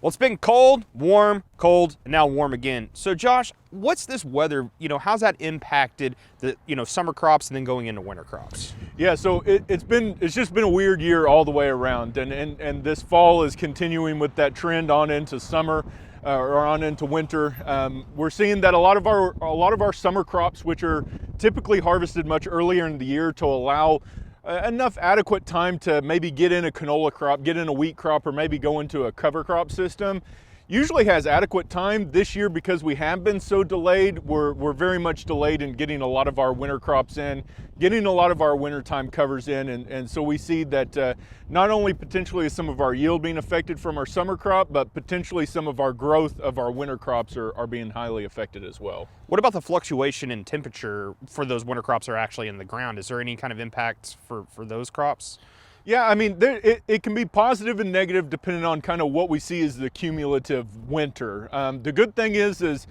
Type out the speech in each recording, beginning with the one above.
Well, it's been cold, and now warm again. So Josh, what's this weather, how's that impacted the, summer crops and then going into winter crops? Yeah, so it's just been a weird year all the way around, and this fall is continuing with that trend on into summer or on into winter. We're seeing that a lot of our summer crops, which are typically harvested much earlier in the year to allow enough adequate time to maybe get in a canola crop, get in a wheat crop, or maybe go into a cover crop system, usually has adequate time. This year, because we have been so delayed, we're very much delayed in getting a lot of our winter crops in, getting a lot of our wintertime covers in, and so we see that not only potentially is some of our yield being affected from our summer crop, but potentially some of our growth of our winter crops are being highly affected as well. What about the fluctuation in temperature for those winter crops that are actually in the ground? Is there any kind of impact for those crops? Yeah, I mean, it can be positive and negative depending on kind of what we see as the cumulative winter. The good thing is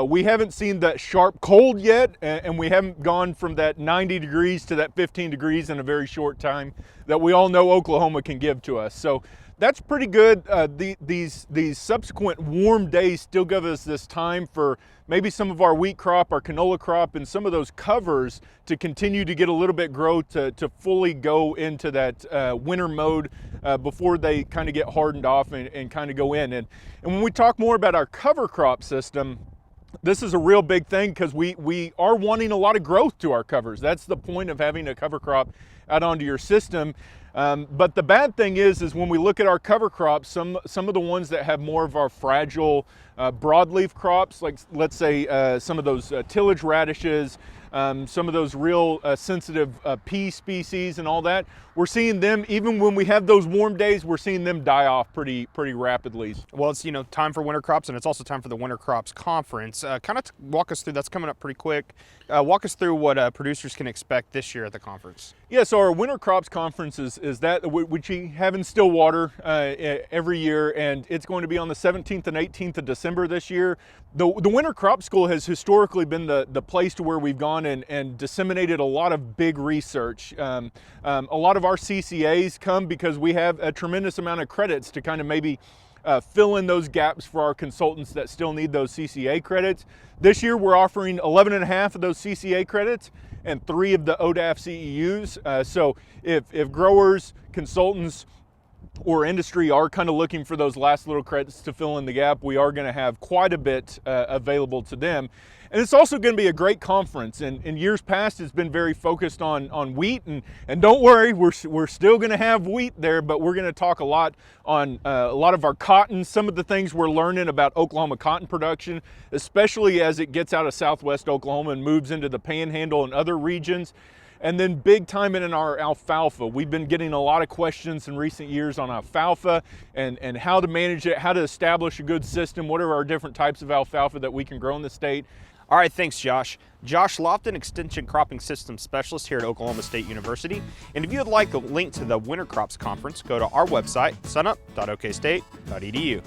we haven't seen that sharp cold yet, and we haven't gone from that 90 degrees to that 15 degrees in a very short time that we all know Oklahoma can give to us. So that's pretty good. These subsequent warm days still give us this time for maybe some of our wheat crop, our canola crop, and some of those covers to continue to get a little bit growth to fully go into that winter mode before they kind of get hardened off and kind of go in. And when we talk more about our cover crop system, this is a real big thing because we are wanting a lot of growth to our covers. That's the point of having a cover crop out onto your system. But the bad thing is when we look at our cover crops, some of the ones that have more of our fragile broadleaf crops, like let's say some of those tillage radishes, some of those real sensitive pea species and all that, we're seeing them, even when we have those warm days, we're seeing them die off pretty rapidly. Well, it's time for winter crops, and it's also time for the Winter Crops Conference. Kind of walk us through, that's coming up pretty quick. Walk us through what producers can expect this year at the conference. Yeah, so our Winter Crops Conference is that which we have in Stillwater every year, and it's going to be on the 17th and 18th of December this year. The Winter Crop School has historically been the place to where we've gone and disseminated a lot of big research. A lot of our CCAs come because we have a tremendous amount of credits to kind of maybe fill in those gaps for our consultants that still need those CCA credits. This year we're offering 11 and a half of those CCA credits and 3 of the ODAF CEUs. So if growers, consultants, or industry are kind of looking for those last little credits to fill in the gap, we are going to have quite a bit available to them. And it's also going to be a great conference. And in years past, it's been very focused on wheat. And don't worry, we're still going to have wheat there, but we're going to talk a lot on a lot of our cotton, some of the things we're learning about Oklahoma cotton production, especially as it gets out of southwest Oklahoma and moves into the Panhandle and other regions. And then big time in our alfalfa. We've been getting a lot of questions in recent years on alfalfa and how to manage it, how to establish a good system, what are our different types of alfalfa that we can grow in the state. All right, thanks, Josh. Josh Lofton, Extension Cropping Systems Specialist here at Oklahoma State University. And if you would like a link to the Winter Crops Conference, go to our website, sunup.okstate.edu.